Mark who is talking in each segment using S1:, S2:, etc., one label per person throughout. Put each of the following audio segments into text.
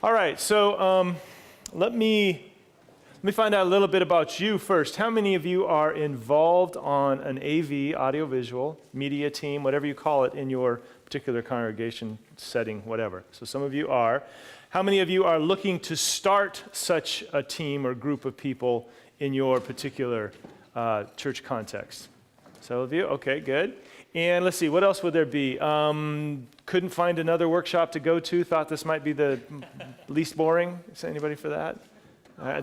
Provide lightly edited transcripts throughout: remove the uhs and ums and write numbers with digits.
S1: All right, so let me find out a little bit about you first. How many of you are involved on an AV, audiovisual, media team, whatever you call it, in your particular congregation setting, whatever? So some of you are. How many of you are looking to start such a team or group of people in your particular church context? Some of you? Okay, good. And let's see, what else would there be? Couldn't find another workshop to go to, thought this might be the least boring. Is there anybody for that?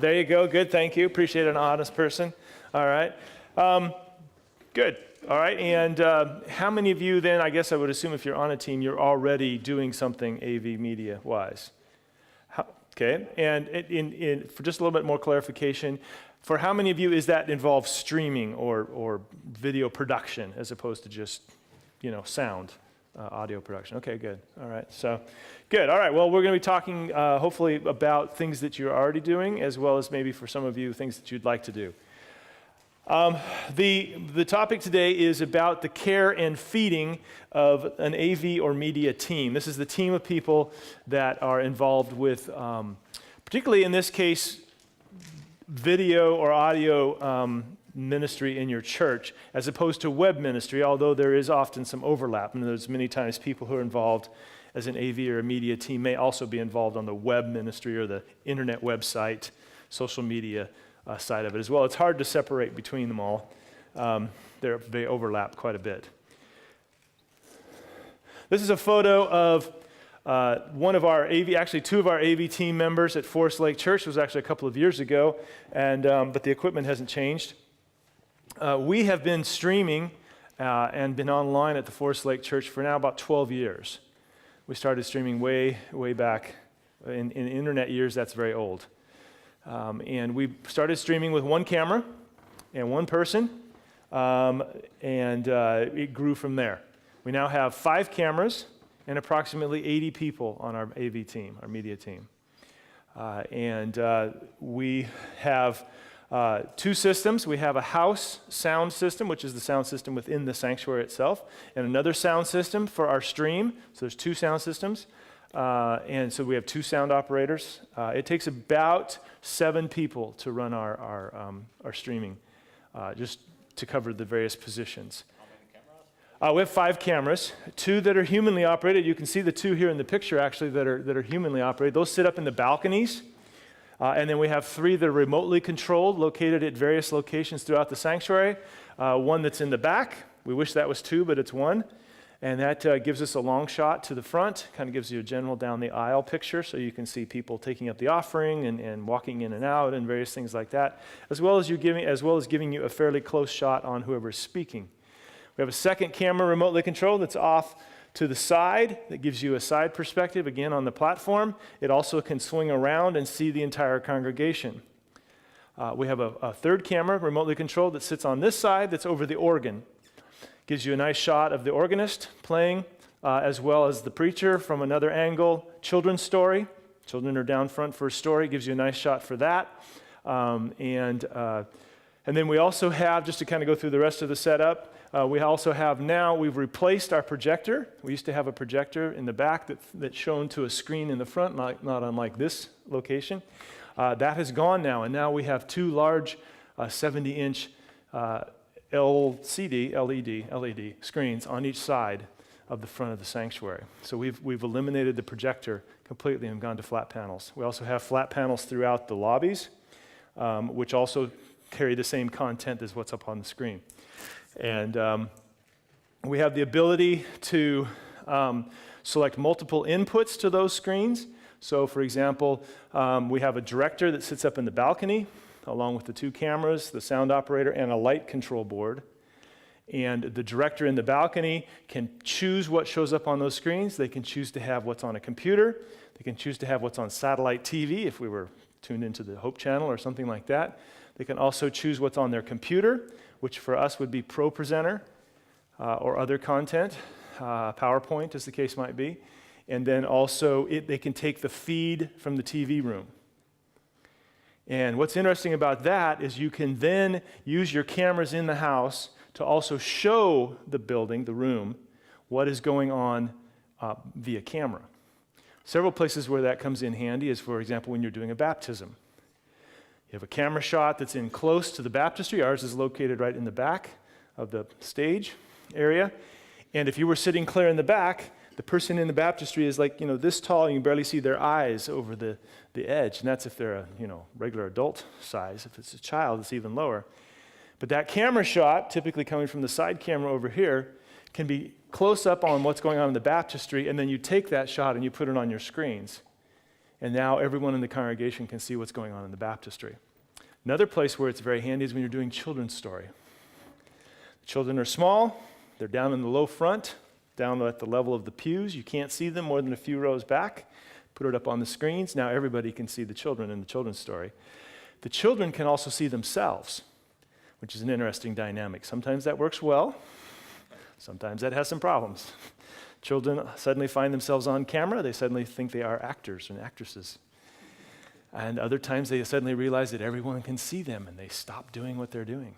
S1: There you go, good, thank you. Appreciate an honest person. All right, good. All right, and how many of you then, I guess I would assume if you're on a team, you're already doing something AV media-wise? Okay, and for just a little bit more clarification, for how many of you is that involves streaming or video production as opposed to just, sound, audio production? Okay, good. All right, so good. All right, well, we're going to be talking hopefully about things that you're already doing, as well as maybe for some of you, things that you'd like to do. The topic today is about the care and feeding of an AV or media team. This is the team of people that are involved with, particularly in this case, video or audio ministry in your church, as opposed to web ministry, although there is often some overlap. And there's many times people who are involved as an AV or a media team may also be involved on the web ministry or the internet website, social media side of it as well. It's hard to separate between them all. They overlap quite a bit. This is a photo of one of our AV, actually two of our AV team members at Forest Lake Church. It was actually a couple of years ago, and but the equipment hasn't changed. We have been streaming and been online at the Forest Lake Church for now about 12 years. We started streaming way back in internet years. That's very old. And we started streaming with one camera and one person, and it grew from there. We now have 5 cameras and approximately 80 people on our AV team, our media team. We have 2 systems. We have a house sound system, which is the sound system within the sanctuary itself, and another sound system for our stream. So there's 2 sound systems. And so we have 2 sound operators. It takes about 7 people to run our streaming, just to cover the various positions. We have 5 cameras, 2 that are humanly operated. You can see the 2 here in the picture, actually, that are humanly operated. Those sit up in the balconies. And then we have 3 that are remotely controlled, located at various locations throughout the sanctuary. 1 that's in the back. We wish that was 2, but it's 1. And that gives us a long shot to the front, kind of gives you a general down the aisle picture, so you can see people taking up the offering and walking in and out and various things like that, as well as giving you a fairly close shot on whoever's speaking. We have a second camera remotely controlled that's off to the side that gives you a side perspective, again, on the platform. It also can swing around and see the entire congregation. We have a third camera remotely controlled that sits on this side that's over the organ. Gives you a nice shot of the organist playing, as well as the preacher from another angle. Children's story. Children are down front for a story. Gives you a nice shot for that. And then we also have, just to kind of go through the rest of the setup, we also have now, we've replaced our projector. We used to have a projector in the back that's shown to a screen in the front, not unlike this location. That has gone now, and now we have 2 large 70-inch LED screens on each side of the front of the sanctuary. So we've eliminated the projector completely and gone to flat panels. We also have flat panels throughout the lobbies, which also carry the same content as what's up on the screen. And we have the ability to select multiple inputs to those screens. So for example, we have a director that sits up in the balcony, along with the 2 cameras, the sound operator, and a light control board. And the director in the balcony can choose what shows up on those screens. They can choose to have what's on a computer. They can choose to have what's on satellite TV if we were tuned into the Hope Channel or something like that. They can also choose what's on their computer, which for us would be ProPresenter or other content, PowerPoint as the case might be. And then also they can take the feed from the TV room. And what's interesting about that is you can then use your cameras in the house to also show the building, the room, what is going on via camera. Several places where that comes in handy is, for example, when you're doing a baptism. You have a camera shot that's in close to the baptistry. Ours is located right in the back of the stage area. And if you were sitting clear in the back, the person in the baptistry is like, this tall, and you can barely see their eyes over the edge. And that's if they're a, regular adult size. If it's a child, it's even lower. But that camera shot, typically coming from the side camera over here, can be close up on what's going on in the baptistry, and then you take that shot and you put it on your screens. And now everyone in the congregation can see what's going on in the baptistry. Another place where it's very handy is when you're doing children's story. The children are small. They're down in the low front, down at the level of the pews. You can't see them more than a few rows back. Put it up on the screens. Now everybody can see the children in the children's story. The children can also see themselves, which is an interesting dynamic. Sometimes that works well. Sometimes that has some problems. Children suddenly find themselves on camera. They suddenly think they are actors and actresses. And other times they suddenly realize that everyone can see them and they stop doing what they're doing.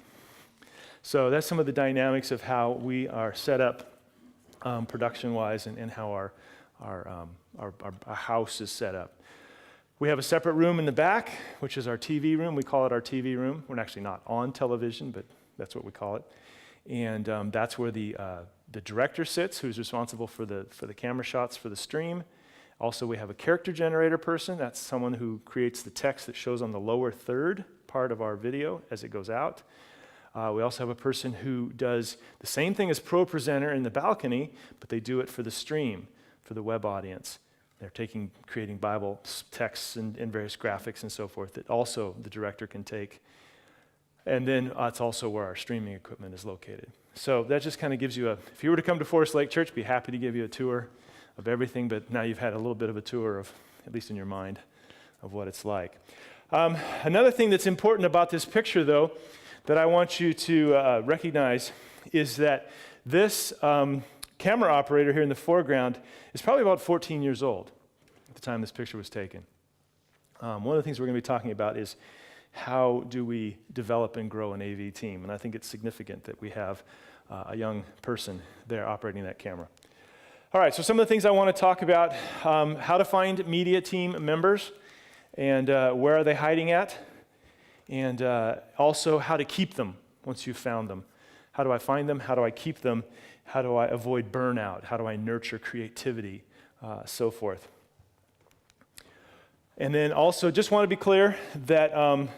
S1: So that's some of the dynamics of how we are set up production-wise and how our house is set up. We have a separate room in the back, which is our TV room. We call it our TV room. We're actually not on television, but that's what we call it. And that's where the director sits, who's responsible for the camera shots for the stream. Also, we have a character generator person. That's someone who creates the text that shows on the lower third part of our video as it goes out. We also have a person who does the same thing as Pro Presenter in the balcony, but they do it for the stream, for the web audience. They're creating Bible texts and various graphics and so forth that also the director can take. And then it's also where our streaming equipment is located. So that just kind of gives you if you were to come to Forest Lake Church, be happy to give you a tour of everything, but now you've had a little bit of a tour of, at least in your mind, of what it's like. Another thing that's important about this picture, though, that I want you to recognize is that this camera operator here in the foreground is probably about 14 years old at the time this picture was taken. One of the things we're going to be talking about is how do we develop and grow an AV team? And I think it's significant that we have a young person there operating that camera. All right, so some of the things I want to talk about, how to find media team members and where are they hiding at, and also how to keep them once you've found them. How do I find them? How do I keep them? How do I avoid burnout? How do I nurture creativity? So forth. And then also just want to be clear that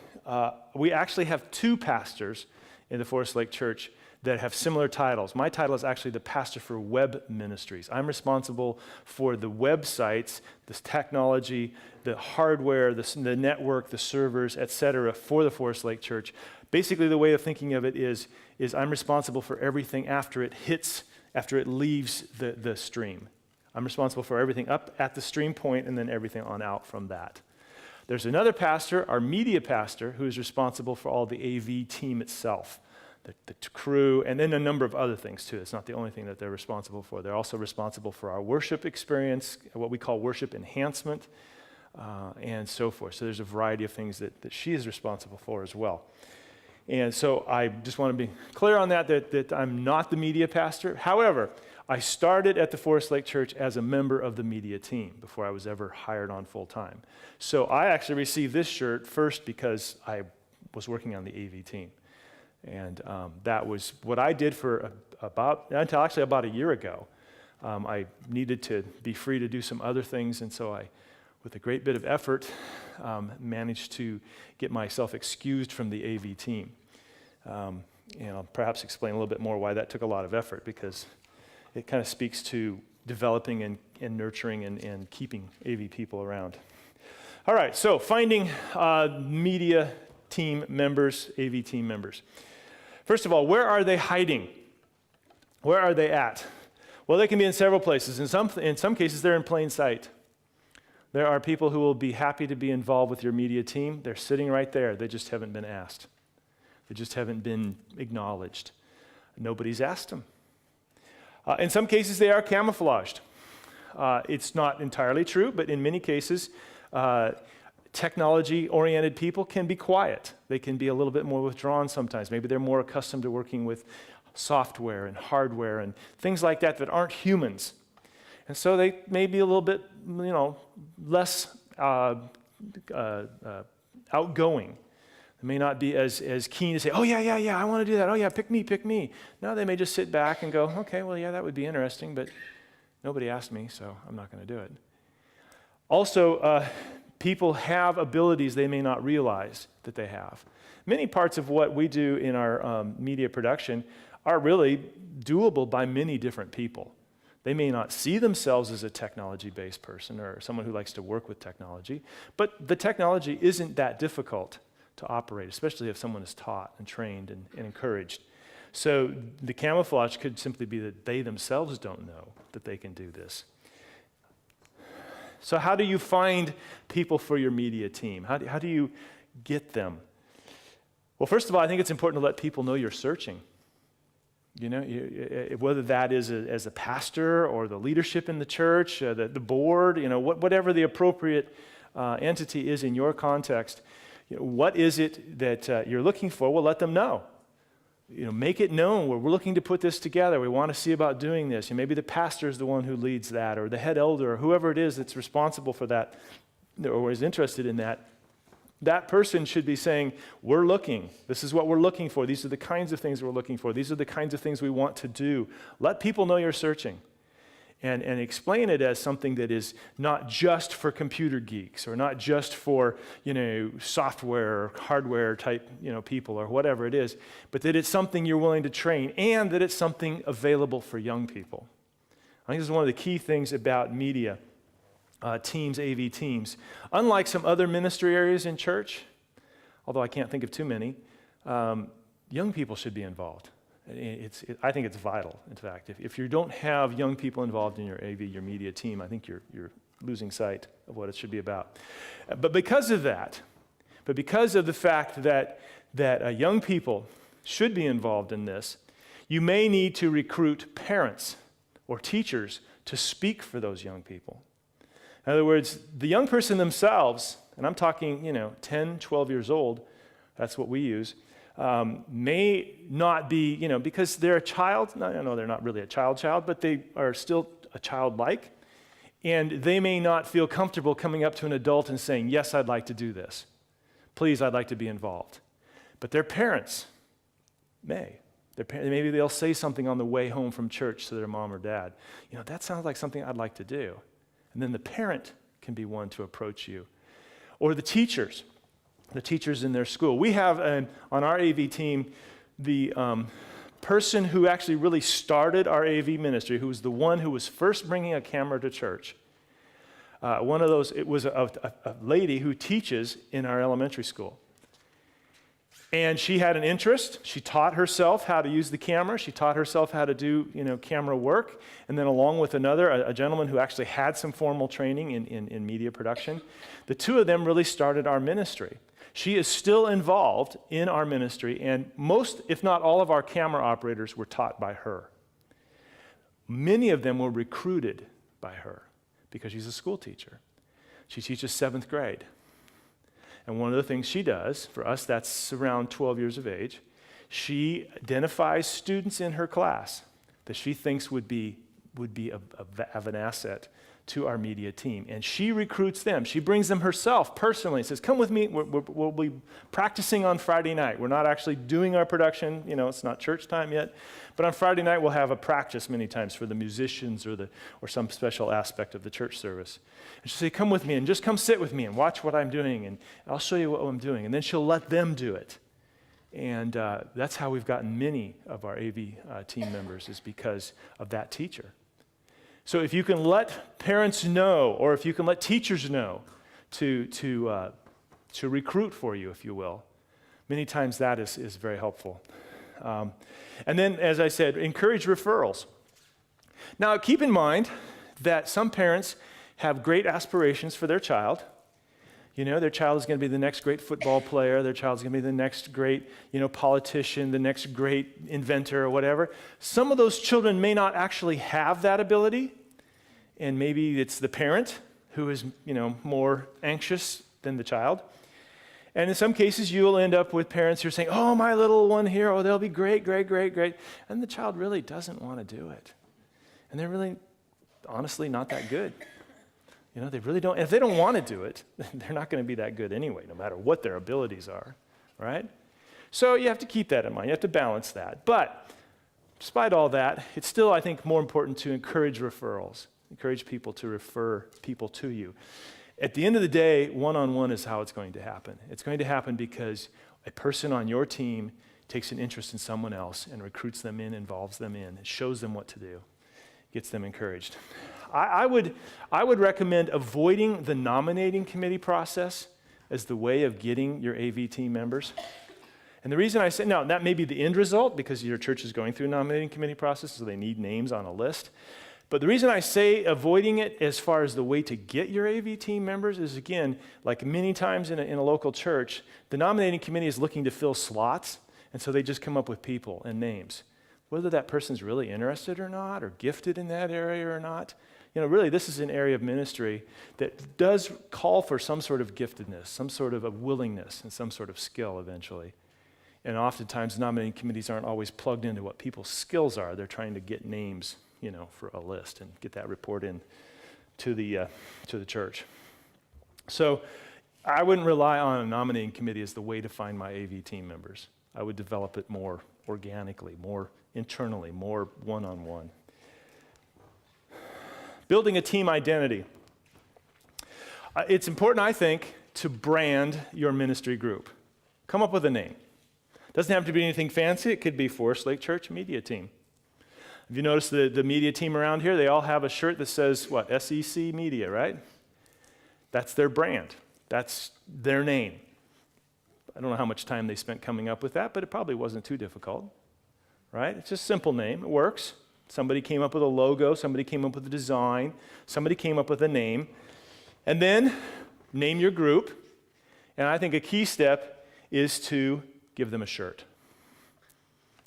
S1: we actually have two pastors in the Forest Lake Church that have similar titles. My title is actually the pastor for web ministries. I'm responsible for the websites, the technology, the hardware, the network, the servers, etc. for the Forest Lake Church. Basically, the way of thinking of it is I'm responsible for everything after it leaves the stream. I'm responsible for everything up at the stream point and then everything on out from that. There's another pastor, our media pastor, who is responsible for all the AV team itself, the crew, and then a number of other things too. It's not the only thing that they're responsible for. They're also responsible for our worship experience, what we call worship enhancement, and so forth. So there's a variety of things that she is responsible for as well. And so I just want to be clear on that I'm not the media pastor. However, I started at the Forest Lake Church as a member of the media team before I was ever hired on full time. So I actually received this shirt first because I was working on the AV team. And that was what I did for until actually about a year ago. I needed to be free to do some other things, and so I, with a great bit of effort, managed to get myself excused from the AV team. And I'll perhaps explain a little bit more why that took a lot of effort, because it kind of speaks to developing and nurturing and keeping AV people around. All right, so finding media team members, AV team members. First of all, where are they hiding? Where are they at? Well, they can be in several places. In some cases, they're in plain sight. There are people who will be happy to be involved with your media team. They're sitting right there. They just haven't been asked. They just haven't been acknowledged. Nobody's asked them. In some cases, they are camouflaged. It's not entirely true, but in many cases, technology-oriented people can be quiet. They can be a little bit more withdrawn sometimes. Maybe they're more accustomed to working with software and hardware and things like that aren't humans. And so they may be a little bit, less outgoing. They may not be as keen to say, oh, yeah, I want to do that. Oh, yeah, pick me. No, they may just sit back and go, okay, well, yeah, that would be interesting, but nobody asked me, so I'm not going to do it. Also, people have abilities they may not realize that they have. Many parts of what we do in our media production are really doable by many different people. They may not see themselves as a technology-based person or someone who likes to work with technology, but the technology isn't that difficult to operate, especially if someone is taught and trained and encouraged. So the camouflage could simply be that they themselves don't know that they can do this. So how do you find people for your media team? How do you get them? Well, first of all, I think it's important to let people know you're searching. Whether that is as a pastor or the leadership in the church, the board, whatever the appropriate entity is in your context, what is it that you're looking for? Well, let them know. Make it known. We're looking to put this together. We want to see about doing this. Maybe the pastor is the one who leads that, or the head elder, or whoever it is that's responsible for that, or is interested in that. That person should be saying, we're looking. This is what we're looking for. These are the kinds of things we're looking for. These are the kinds of things we want to do. Let people know you're searching. And explain it as something that is not just for computer geeks or not just for, software or hardware type, people or whatever it is, but that it's something you're willing to train and that it's something available for young people. I think this is one of the key things about media. Teams, AV teams. Unlike some other ministry areas in church, although I can't think of too many, young people should be involved. I think it's vital, in fact. If you don't have young people involved in your AV, your media team, I think you're losing sight of what it should be about. But because of the fact that young people should be involved in this, you may need to recruit parents or teachers to speak for those young people. In other words, the young person themselves, and I'm talking, 10, 12 years old, that's what we use, may not be, because they're a child. No, they're not really a child, but they are still a childlike, and they may not feel comfortable coming up to an adult and saying, yes, I'd like to do this. Please, I'd like to be involved. But their parents may. Maybe they'll say something on the way home from church to their mom or dad. That sounds like something I'd like to do. And then the parent can be one to approach you. Or the teachers in their school. We have on our AV team the person who actually really started our AV ministry, who was the one who was first bringing a camera to church. One of those, it was a lady who teaches in our elementary school. And she had an interest. She taught herself how to use the camera. She taught herself how to do, camera work. And then along with a gentleman who actually had some formal training in media production, the two of them really started our ministry. She is still involved in our ministry, and most, if not all of our camera operators were taught by her. Many of them were recruited by her because she's a school teacher. She teaches 7th grade. And one of the things she does, for us that's around 12 years of age, she identifies students in her class that she thinks would be of an asset to our media team. And she recruits them. She brings them herself personally and says, come with me. We'll be practicing on Friday night. We're not actually doing our production. It's not church time yet. But on Friday night, we'll have a practice many times for the musicians or some special aspect of the church service. And she'll say, come with me and just come sit with me and watch what I'm doing. And I'll show you what I'm doing. And then she'll let them do it. And that's how we've gotten many of our AV team members, is because of that teacher. So if you can let parents know, or if you can let teachers know to recruit for you, if you will, many times that is very helpful. And then, as I said, encourage referrals. Now, keep in mind that some parents have great aspirations for their child. Their child is going to be the next great football player. Their child is going to be the next great, politician, the next great inventor or whatever. Some of those children may not actually have that ability, and maybe it's the parent who is, more anxious than the child. And in some cases, you will end up with parents who are saying, oh, my little one here, oh, they'll be great, great, great, great. And the child really doesn't want to do it. And they're really honestly not that good. They really don't. If they don't want to do it, they're not going to be that good anyway, no matter what their abilities are, right? So you have to keep that in mind. You have to balance that. But despite all that, it's still, I think, more important to encourage referrals, encourage people to refer people to you. At the end of the day, one-on-one is how it's going to happen. It's going to happen because a person on your team takes an interest in someone else and recruits them in, involves them in, shows them what to do, gets them encouraged. I would recommend avoiding the nominating committee process as the way of getting your AV team members. And the reason I say, now that may be the end result because your church is going through a nominating committee process, so they need names on a list. But the reason I say avoiding it as far as the way to get your AV team members is, again, like many times in a local church, the nominating committee is looking to fill slots, and so they just come up with people and names. Whether that person's really interested or not, or gifted in that area or not, really this is an area of ministry that does call for some sort of giftedness, some sort of a willingness, and some sort of skill eventually. And oftentimes nominating committees aren't always plugged into what people's skills are. They're trying to get names, for a list and get that report in to the church. So I wouldn't rely on a nominating committee as the way to find my AV team members. I would develop it more organically, more internally, more one-on-one. Building a team identity. It's important, I think, to brand your ministry group. Come up with a name. Doesn't have to be anything fancy. It could be Forest Lake Church Media Team. Have you noticed the media team around here? They all have a shirt that says, what, SEC Media, right? That's their brand. That's their name. I don't know how much time they spent coming up with that, but it probably wasn't too difficult, right? It's just a simple name. It works. Somebody came up with a logo. Somebody came up with a design. Somebody came up with a name. And then name your group. And I think a key step is to give them a shirt.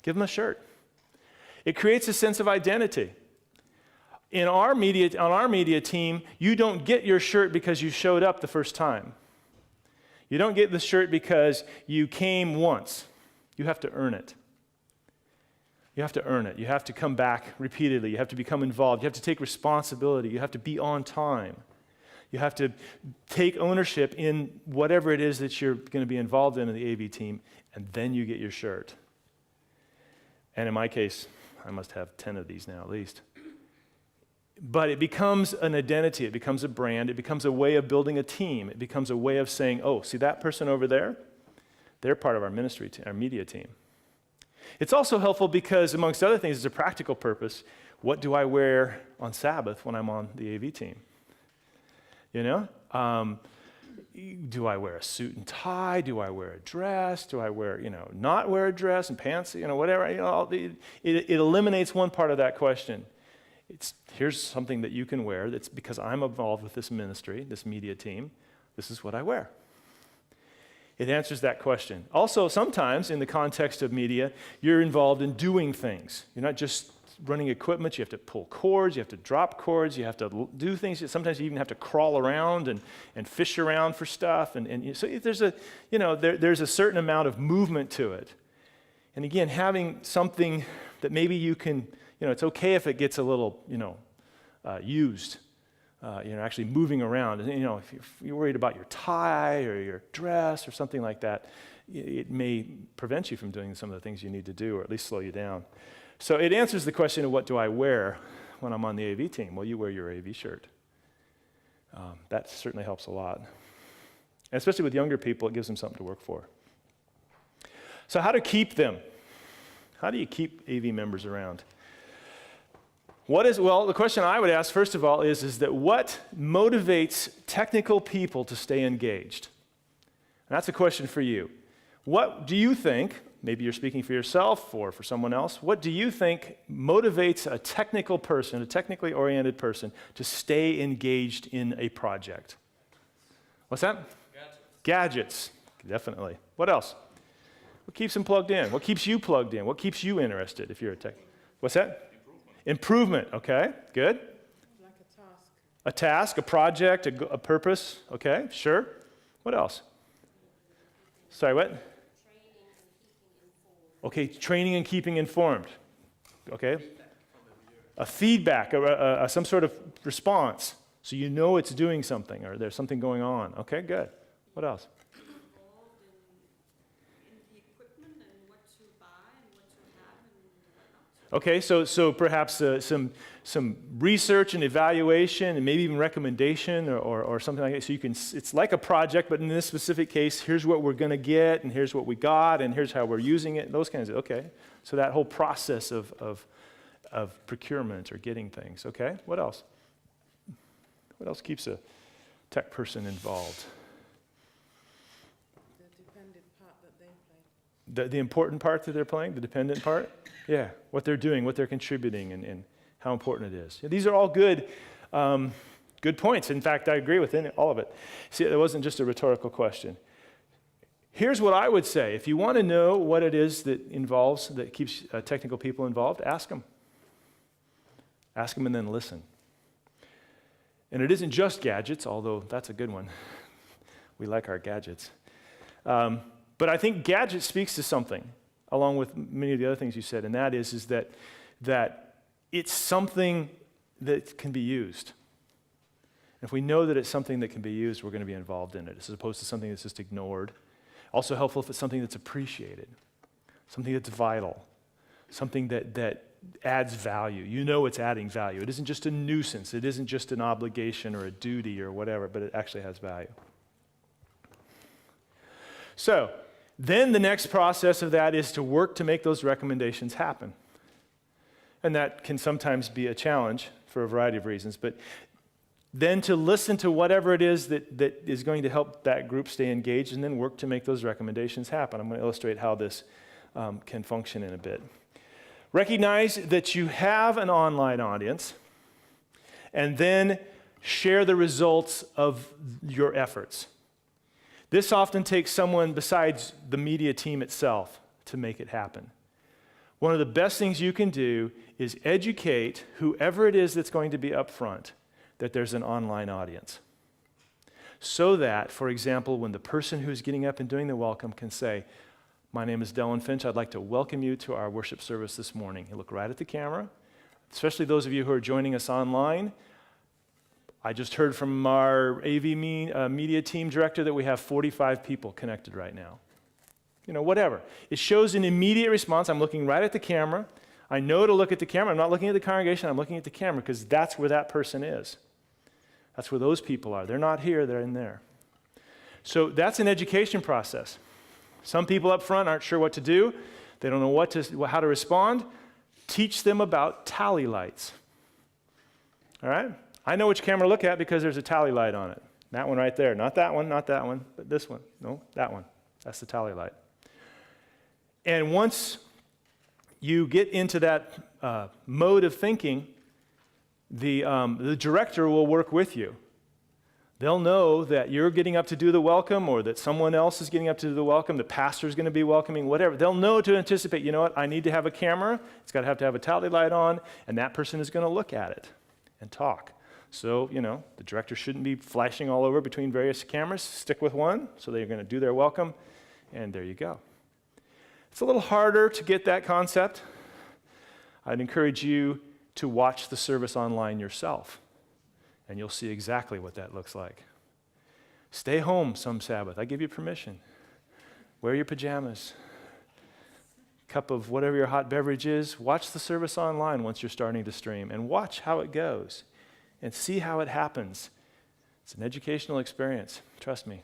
S1: Give them a shirt. It creates a sense of identity. On our media team, you don't get your shirt because you showed up the first time. You don't get the shirt because you came once. You have to earn it. You have to earn it. You have to come back repeatedly. You have to become involved. You have to take responsibility. You have to be on time. You have to take ownership in whatever it is that you're going to be involved in the AV team, and then you get your shirt. And in my case, I must have 10 of these now at least. But it becomes an identity. It becomes a brand. It becomes a way of building a team. It becomes a way of saying, oh, see that person over there? They're part of our ministry, our media team. It's also helpful because, amongst other things, it's a practical purpose. What do I wear on Sabbath when I'm on the AV team? Do I wear a suit and tie? Do I wear a dress? Do I wear, not wear a dress and pants? Whatever. It eliminates one part of that question. Here's something that you can wear that's because I'm involved with this ministry, this media team. This is what I wear. It answers that question. Also, sometimes in the context of media, you're involved in doing things. You're not just running equipment. You have to pull cords. You have to drop cords. You have to do things. Sometimes you even have to crawl around and fish around for stuff. And so there's a certain amount of movement to it. And again, having something that maybe you can, it's okay if it gets a little, used. Actually moving around. If you're worried about your tie or your dress or something like that, it may prevent you from doing some of the things you need to do, or at least slow you down. So it answers the question of what do I wear when I'm on the AV team? Well, you wear your AV shirt. That certainly helps a lot. And especially with younger people, it gives them something to work for. So how to keep them? How do you keep AV members around? The question I would ask, first of all, is that what motivates technical people to stay engaged? And that's a question for you. What do you think, maybe you're speaking for yourself or for someone else, what do you think motivates a technical person, a technically oriented person, to stay engaged in a project? What's that? Gadgets. Definitely. What else? What keeps them plugged in? What keeps you plugged in? What keeps you interested if you're a tech? What's that? Improvement, okay, good.
S2: Like a task.
S1: A task, a project, a purpose, okay, sure. What else? Sorry, what?
S2: Training and keeping informed.
S1: Okay, training and keeping informed. Okay. feedback, some sort of response, so you know it's doing something or there's something going on. Okay, good. What else?
S3: Involved in the equipment and what to buy and what to have and whatnot.
S1: Okay, so perhaps some research and evaluation and maybe even recommendation or something like that. So it's like a project, but in this specific case, here's what we're going to get, and here's what we got, and here's how we're using it. Those kinds of, okay. So that whole process of procurement or getting things. Okay, what else? What else keeps a tech person involved?
S2: The dependent part that they play.
S1: The important part that they're playing, the dependent part? Yeah, what they're doing, what they're contributing, and how important it is. Yeah, these are all good points. In fact, I agree with all of it. See, it wasn't just a rhetorical question. Here's what I would say. If you want to know what it is that keeps technical people involved, ask them. Ask them and then listen. And it isn't just gadgets, although that's a good one. We like our gadgets. But I think gadget speaks to something, along with many of the other things you said, and that is that it's something that can be used. If we know that it's something that can be used, we're going to be involved in it, as opposed to something that's just ignored. Also helpful if it's something that's appreciated, something that's vital, something that adds value. You know it's adding value. It isn't just a nuisance. It isn't just an obligation or a duty or whatever, but it actually has value. So, then the next process of that is to work to make those recommendations happen. And that can sometimes be a challenge for a variety of reasons, but then to listen to whatever it is that is going to help that group stay engaged, and then work to make those recommendations happen. I'm going to illustrate how this can function in a bit. Recognize that you have an online audience, and then share the results of your efforts. This often takes someone besides the media team itself to make it happen. One of the best things you can do is educate whoever it is that's going to be up front that there's an online audience. So that, for example, when the person who's getting up and doing the welcome can say, "My name is Delwin Finch. I'd like to welcome you to our worship service this morning." You look right at the camera, especially those of you who are joining us online. I just heard from our AV media team director that we have 45 people connected right now. Whatever. It shows an immediate response. I'm looking right at the camera. I know to look at the camera. I'm not looking at the congregation. I'm looking at the camera because that's where that person is. That's where those people are. They're not here. They're in there. So that's an education process. Some people up front aren't sure what to do. They don't know how to respond. Teach them about tally lights. All right? I know which camera to look at because there's a tally light on it. That one right there. Not that one, but this one. No, that one. That's the tally light. And once you get into that mode of thinking, the director will work with you. They'll know that you're getting up to do the welcome, or that someone else is getting up to do the welcome, the pastor's going to be welcoming, whatever. They'll know to anticipate, you know what, I need to have a camera, it's got to have a tally light on, and that person is going to look at it and talk. So, the director shouldn't be flashing all over between various cameras. Stick with one, so they're going to do their welcome, and there you go. It's a little harder to get that concept. I'd encourage you to watch the service online yourself, and you'll see exactly what that looks like. Stay home some Sabbath. I give you permission. Wear your pajamas. Cup of whatever your hot beverage is. Watch the service online once you're starting to stream, and watch how it goes, and see how it happens. It's an educational experience. Trust me.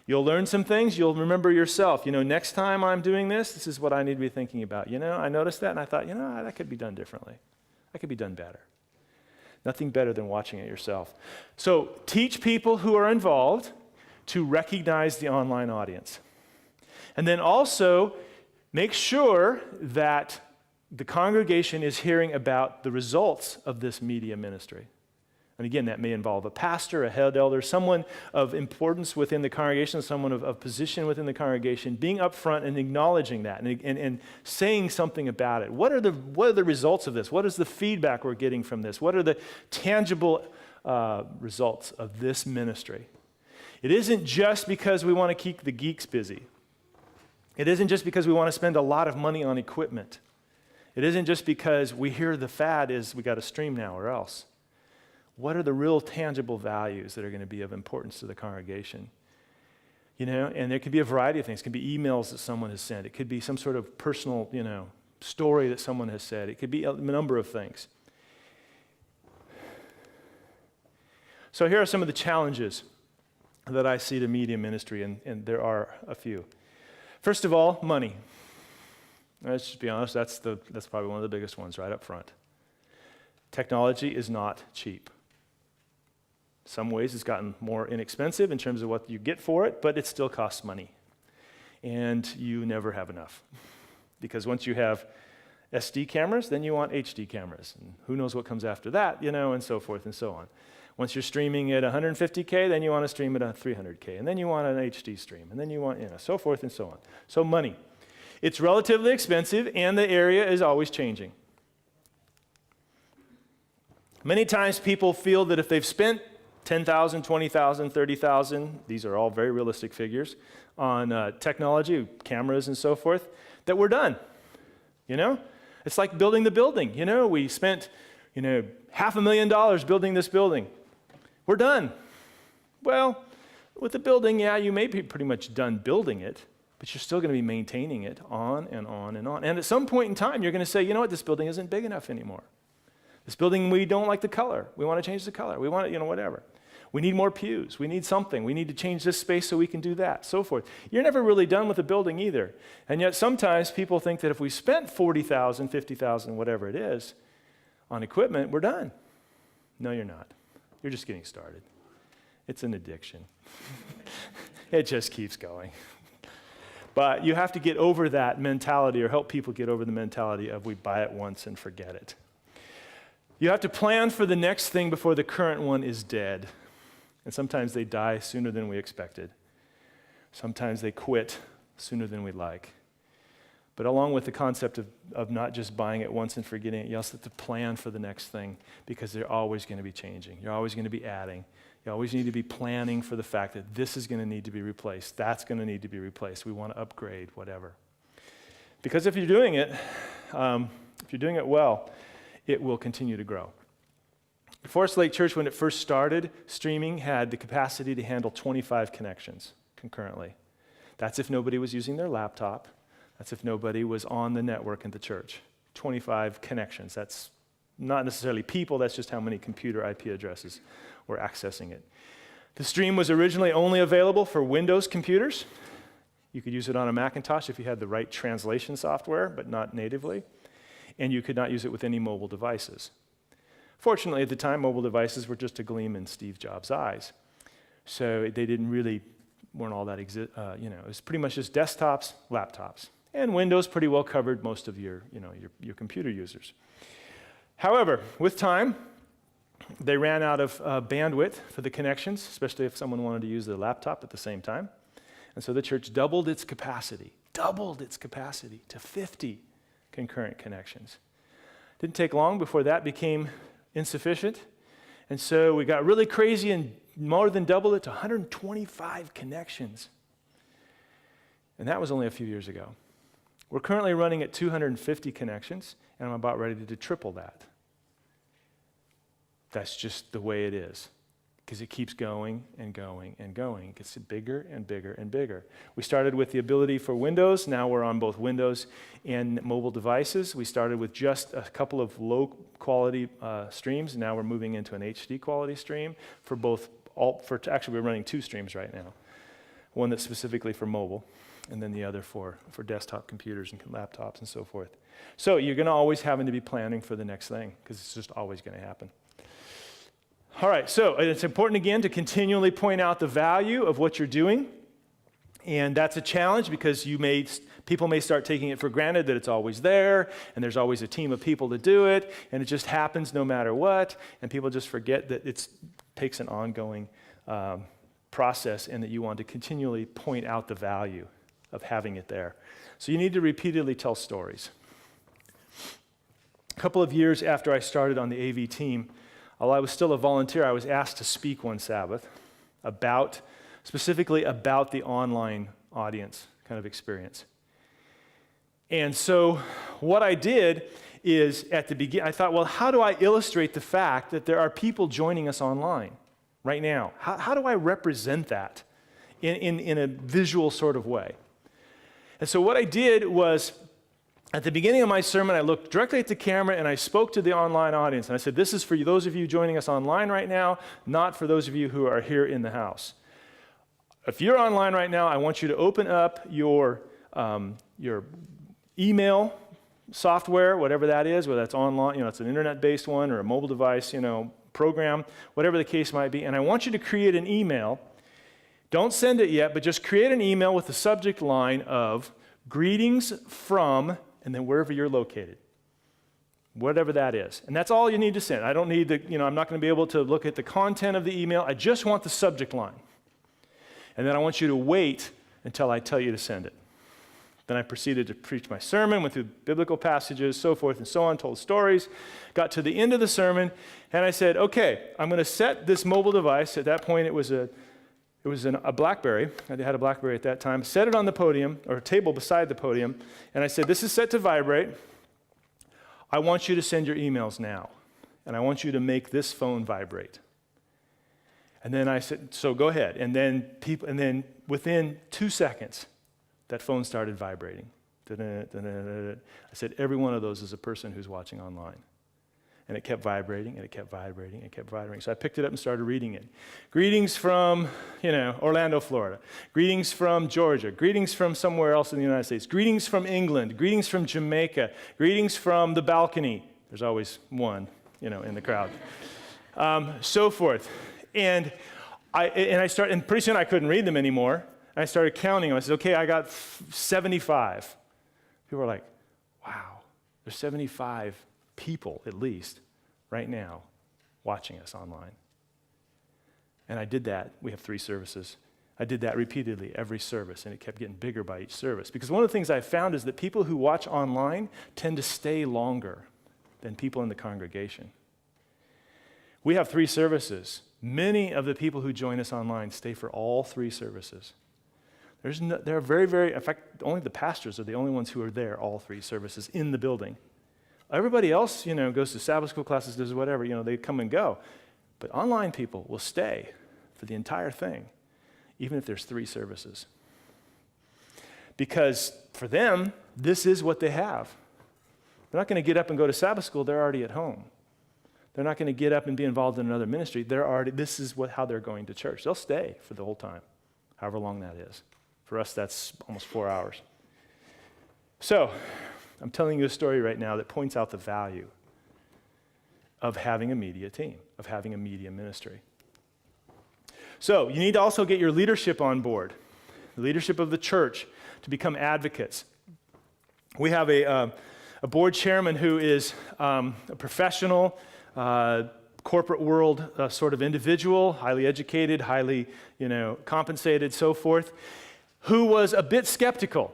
S1: You'll learn some things. You'll remember yourself. Next time I'm doing this is what I need to be thinking about. I noticed that, and I thought, that could be done differently. That could be done better. Nothing better than watching it yourself. So teach people who are involved to recognize the online audience. And then also make sure that the congregation is hearing about the results of this media ministry. And again, that may involve a pastor, a head elder, someone of importance within the congregation, someone of position within the congregation, being upfront and acknowledging that and saying something about it. What are the results of this? What is the feedback we're getting from this? What are the tangible results of this ministry? It isn't just because we want to keep the geeks busy. It isn't just because we want to spend a lot of money on equipment. It isn't just because we hear the fad is we got to stream now or else. What are the real tangible values that are going to be of importance to the congregation? You know, and there could be a variety of things. It could be emails that someone has sent. It could be some sort of personal, story that someone has said. It could be a number of things. So here are some of the challenges that I see to media ministry, and there are a few. First of all, money. Let's just be honest, that's probably one of the biggest ones right up front. Technology is not cheap. Some ways it's gotten more inexpensive in terms of what you get for it, but it still costs money. And you never have enough. Because once you have SD cameras, then you want HD cameras. And who knows what comes after that, and so forth and so on. Once you're streaming at 150K, then you want to stream at 300K. And then you want an HD stream. And then you want, so forth and so on. So money. It's relatively expensive, and the area is always changing. Many times people feel that if they've spent $10,000, $20,000, $30,000, these are all very realistic figures, on technology, cameras and so forth, that we're done. It's like building the building. We spent, $500,000 building this building. We're done. Well, with the building, you may be pretty much done building it, but you're still going to be maintaining it on and on and on. And at some point in time, you're going to say, this building isn't big enough anymore. This building, we don't like the color. We want to change the color. We want it, whatever. We need more pews. We need something. We need to change this space so we can do that, so forth. You're never really done with the building either. And yet sometimes people think that if we spent $40,000, $50,000, whatever it is, on equipment, we're done. No, you're not. You're just getting started. It's an addiction. It just keeps going. But you have to get over that mentality, or help people get over the mentality of we buy it once and forget it. You have to plan for the next thing before the current one is dead. And sometimes they die sooner than we expected. Sometimes they quit sooner than we'd like. But along with the concept of not just buying it once and forgetting it, you also have to plan for the next thing, because they're always going to be changing. You're always going to be adding. You always need to be planning for the fact that this is going to need to be replaced. That's going to need to be replaced. We want to upgrade, whatever. Because if you're doing it well, it will continue to grow. Forest Lake Church, when it first started, streaming had the capacity to handle 25 connections concurrently. That's if nobody was using their laptop. That's if nobody was on the network in the church. 25 connections. That's not necessarily people, that's just how many computer IP addresses were accessing it. The stream was originally only available for Windows computers. You could use it on a Macintosh if you had the right translation software, but not natively. And you could not use it with any mobile devices. Fortunately, at the time, mobile devices were just a gleam in Steve Jobs' eyes. So they weren't all that, it was pretty much just desktops, laptops. And Windows pretty well covered most of your computer users. However, with time, they ran out of bandwidth for the connections, especially if someone wanted to use their laptop at the same time. And so the church doubled its capacity to 50 concurrent connections. Didn't take long before that became insufficient. And so we got really crazy and more than doubled it to 125 connections. And that was only a few years ago. We're currently running at 250 connections, and I'm about ready to triple that. That's just the way it is, because it keeps going and going and going. It gets bigger and bigger and bigger. We started with the ability for Windows. Now we're on both Windows and mobile devices. We started with just a couple of low-quality streams. Now we're moving into an HD quality stream for both. Actually, we're running two streams right now. One that's specifically for mobile, and then the other for desktop computers and laptops and so forth. So you're going to always having to be planning for the next thing, because it's just always going to happen. All right, so it's important again to continually point out the value of what you're doing. And that's a challenge, because people may start taking it for granted that it's always there, and there's always a team of people to do it, and it just happens no matter what, and people just forget that it takes an ongoing process, and that you want to continually point out the value of having it there. So you need to repeatedly tell stories. A couple of years after I started on the AV team, while I was still a volunteer, I was asked to speak one Sabbath specifically about the online audience kind of experience. And so what I did is at the beginning, I thought, well, how do I illustrate the fact that there are people joining us online right now? How do I represent that in a visual sort of way? And so what I did was, at the beginning of my sermon, I looked directly at the camera and I spoke to the online audience. And I said, this is for those of you joining us online right now, not for those of you who are here in the house. If you're online right now, I want you to open up your email software, whatever that is, whether that's online, it's an internet-based one or a mobile device, program, whatever the case might be. And I want you to create an email. Don't send it yet, but just create an email with the subject line of greetings from, and then wherever you're located, whatever that is. And that's all you need to send. I don't need I'm not going to be able to look at the content of the email. I just want the subject line. And then I want you to wait until I tell you to send it. Then I proceeded to preach my sermon, went through biblical passages, so forth and so on, told stories, got to the end of the sermon, and I said, okay, I'm going to set this mobile device. At that point, it was a BlackBerry. I had a BlackBerry at that time. Set it on the podium, or a table beside the podium, and I said, this is set to vibrate. I want you to send your emails now, and I want you to make this phone vibrate. And then I said, so go ahead. And then within 2 seconds, that phone started vibrating. I said, every one of those is a person who's watching online. And it kept vibrating, and it kept vibrating, and it kept vibrating. So I picked it up and started reading it. Greetings from, Orlando, Florida. Greetings from Georgia. Greetings from somewhere else in the United States. Greetings from England. Greetings from Jamaica. Greetings from the balcony. There's always one, in the crowd. So forth. And pretty soon I couldn't read them anymore. And I started counting them. I said, okay, I got 75. People were like, wow, there's 75 people, at least, right now, watching us online. And I did that. We have 3 services. I did that repeatedly every service, and it kept getting bigger by each service. Because one of the things I found is that people who watch online tend to stay longer than people in the congregation. We have 3 services. Many of the people who join us online stay for all 3 services. There are very, very, in fact, only the pastors are the only ones who are there all 3 services in the building. Everybody else, goes to Sabbath school classes, does whatever, they come and go. But online people will stay for the entire thing, even if there's 3 services. Because for them, this is what they have. They're not going to get up and go to Sabbath school, they're already at home. They're not going to get up and be involved in another ministry. This is how they're going to church. They'll stay for the whole time, however long that is. For us, that's almost 4 hours. So, I'm telling you a story right now that points out the value of having a media team, of having a media ministry. So, you need to also get your leadership on board, the leadership of the church, to become advocates. We have a board chairman who is a professional, corporate world sort of individual, highly educated, highly compensated, so forth, who was a bit skeptical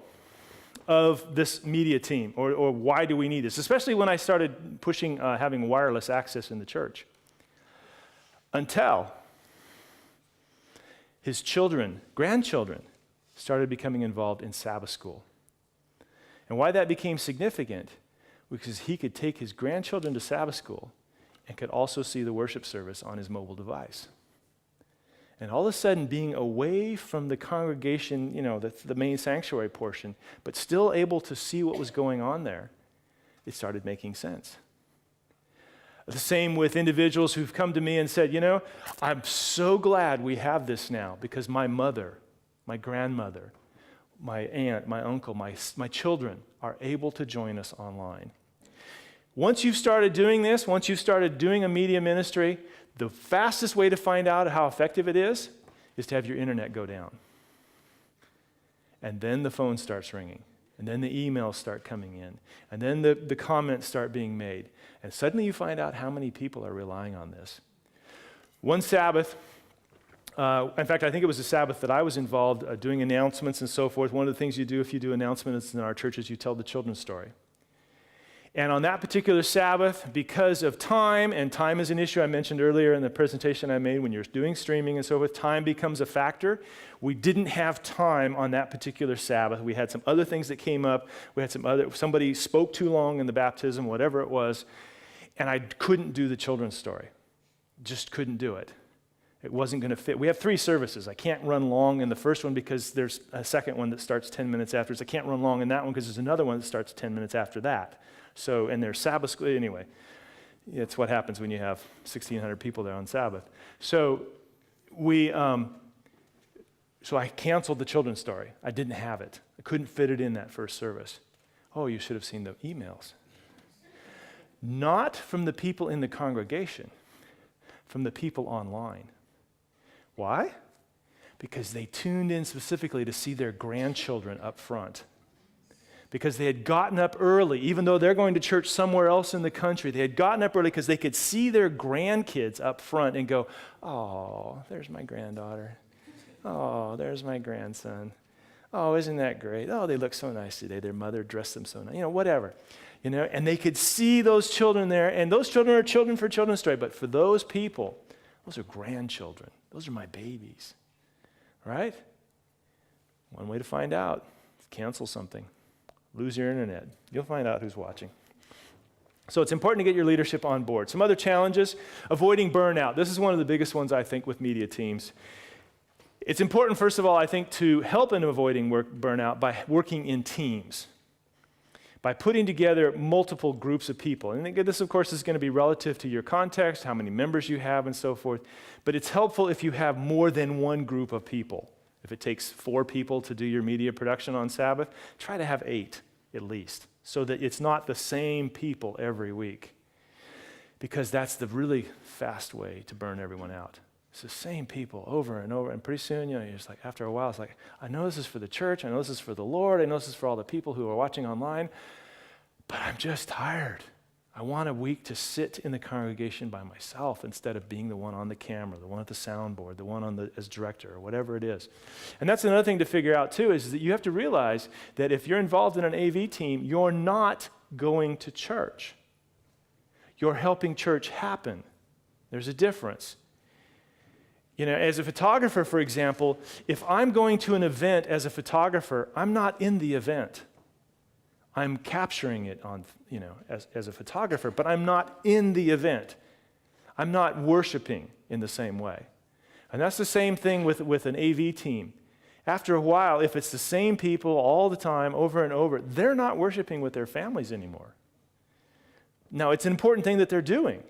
S1: of this media team, or why do we need this, especially when I started pushing having wireless access in the church. Until his grandchildren, started becoming involved in Sabbath school. And why that became significant, because he could take his grandchildren to Sabbath school and could also see the worship service on his mobile device. And all of a sudden, being away from the congregation, the main sanctuary portion, but still able to see what was going on there, it started making sense. The same with individuals who've come to me and said, I'm so glad we have this now because my mother, my grandmother, my aunt, my uncle, my children are able to join us online. Once you've started doing this, once you've started doing a media ministry, the fastest way to find out how effective it is to have your internet go down. And then the phone starts ringing. And then the emails start coming in. And then the comments start being made. And suddenly you find out how many people are relying on this. One Sabbath, in fact, I think it was a Sabbath that I was involved doing announcements and so forth. One of the things you do if you do announcements in our church is you tell the children's story. And on that particular Sabbath, because of time, and time is an issue I mentioned earlier in the presentation I made, when you're doing streaming and so forth, time becomes a factor. We didn't have time on that particular Sabbath. We had some other things that came up. We had somebody spoke too long in the baptism, whatever it was, and I couldn't do the children's story. Just couldn't do it. It wasn't going to fit. We have 3 services. I can't run long in the first one because there's a second one that starts 10 minutes afterwards. I can't run long in that one because there's another one that starts 10 minutes after that. So, and there's Sabbath school, anyway. It's what happens when you have 1,600 people there on Sabbath. So so I canceled the children's story. I didn't have it. I couldn't fit it in that first service. Oh, you should have seen the emails. Not from the people in the congregation, from the people online. Why? Because they tuned in specifically to see their grandchildren up front. Because they had gotten up early, even though they're going to church somewhere else in the country, they had gotten up early because they could see their grandkids up front and go, oh, there's my granddaughter. Oh, there's my grandson. Oh, isn't that great? Oh, they look so nice today. Their mother dressed them so nice. Whatever. And they could see those children there, and those children are children for children's story, but for those people, those are grandchildren. Those are my babies, right? One way to find out is cancel something. Lose your internet. You'll find out who's watching. So it's important to get your leadership on board. Some other challenges, avoiding burnout. This is one of the biggest ones, I think, with media teams. It's important, first of all, I think, to help in avoiding burnout by working in teams, by putting together multiple groups of people. And this, of course, is going to be relative to your context, how many members you have, and so forth. But it's helpful if you have more than one group of people. If it takes 4 people to do your media production on Sabbath, try to have 8 at least, so that it's not the same people every week. Because that's the really fast way to burn everyone out. It's the same people over and over, and pretty soon, you're just like, after a while, it's like, I know this is for the church, I know this is for the Lord, I know this is for all the people who are watching online, but I'm just tired. I want a week to sit in the congregation by myself instead of being the one on the camera, the one at the soundboard, the one as director, or whatever it is. And that's another thing to figure out too, is that you have to realize that if you're involved in an AV team, you're not going to church. You're helping church happen. There's a difference. As a photographer, for example, if I'm going to an event as a photographer, I'm not in the event. I'm capturing it on, as a photographer, but I'm not in the event. I'm not worshiping in the same way. And that's the same thing with an AV team. After a while, if it's the same people all the time, over and over, they're not worshiping with their families anymore. Now, it's an important thing that they're doing,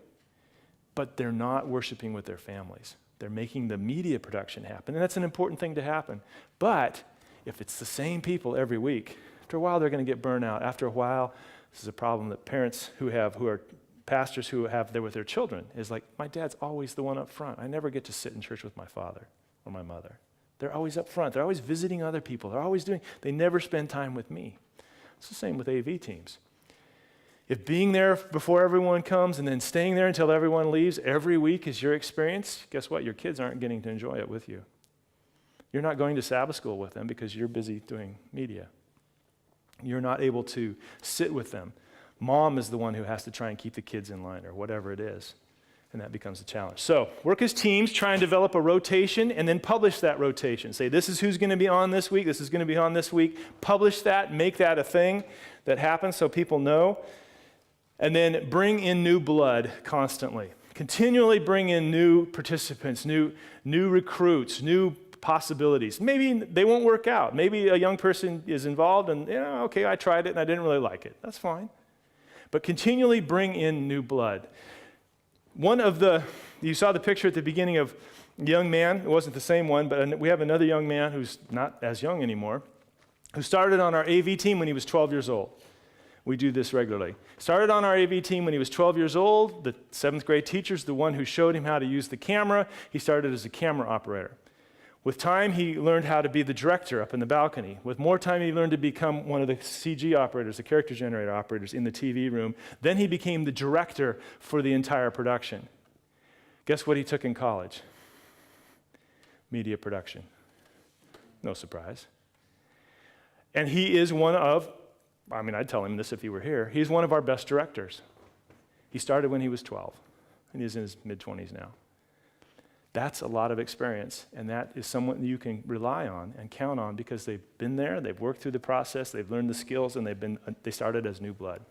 S1: but they're not worshiping with their families. They're making the media production happen, and that's an important thing to happen. But if it's the same people every week, after a while they're going to get burned out. After a while, this is a problem that parents who are pastors who have there with their children is like, my dad's always the one up front. I never get to sit in church with my father or my mother. They're always up front. They're always visiting other people. They never spend time with me. It's the same with AV teams. If being there before everyone comes and then staying there until everyone leaves every week is your experience, guess what? Your kids aren't getting to enjoy it with you. You're not going to Sabbath school with them because you're busy doing media. You're not able to sit with them. Mom is the one who has to try and keep the kids in line or whatever it is, and that becomes a challenge. So work as teams, try and develop a rotation, and then publish that rotation. Say, this is who's going to be on this week, this is going to be on this week. Publish that, make that a thing that happens so people know. And then bring in new blood constantly. Continually bring in new participants, new recruits, new possibilities. Maybe they won't work out. Maybe a young person is involved and, okay, I tried it and I didn't really like it. That's fine. But continually bring in new blood. You saw the picture at the beginning of a young man. It wasn't the same one, but we have another young man who's not as young anymore, who started on our AV team when he was 12 years old. We do this regularly. Started on our AV team when he was 12 years old. The 7th grade teacher's the one who showed him how to use the camera. He started as a camera operator. With time, he learned how to be the director up in the balcony. With more time, he learned to become one of the CG operators, the character generator operators in the TV room. Then he became the director for the entire production. Guess what he took in college? Media production. No surprise. And he is one of I mean, I'd tell him this if he were here. He's one of our best directors. He started when he was 12, and he's in his mid-20s now. That's a lot of experience, and that is someone you can rely on and count on because they've been there, they've worked through the process, they've learned the skills, and they started as new blood.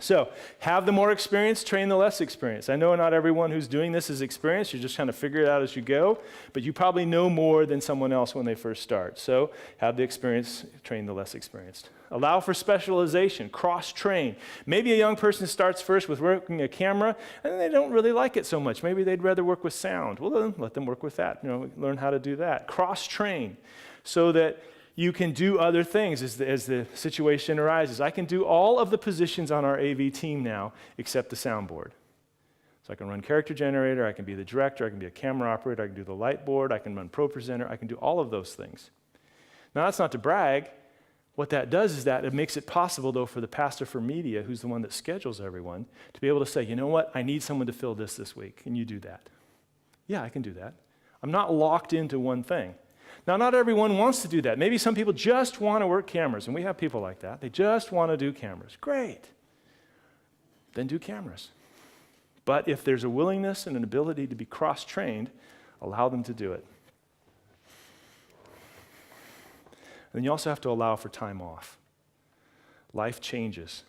S1: So, have the more experience, train the less experience. I know not everyone who's doing this is experienced. You just kind of figure it out as you go, but you probably know more than someone else when they first start. So, have the experience, train the less experienced. Allow for specialization, cross-train. Maybe a young person starts first with working a camera, and they don't really like it so much. Maybe they'd rather work with sound. Well, then let them work with that. Learn how to do that. Cross-train so that you can do other things as the situation arises. I can do all of the positions on our AV team now except the soundboard. So I can run character generator, I can be the director, I can be a camera operator, I can do the light board, I can run pro presenter, I can do all of those things. Now that's not to brag. What that does is that it makes it possible, though, for the pastor for media, who's the one that schedules everyone, to be able to say, you know what, I need someone to fill this week. Can you do that? Yeah, I can do that. I'm not locked into one thing. Now, not everyone wants to do that. Maybe some people just want to work cameras, and we have people like that. They just want to do cameras. Great. Then do cameras. But if there's a willingness and an ability to be cross-trained, allow them to do it. And then you also have to allow for time off. Life changes.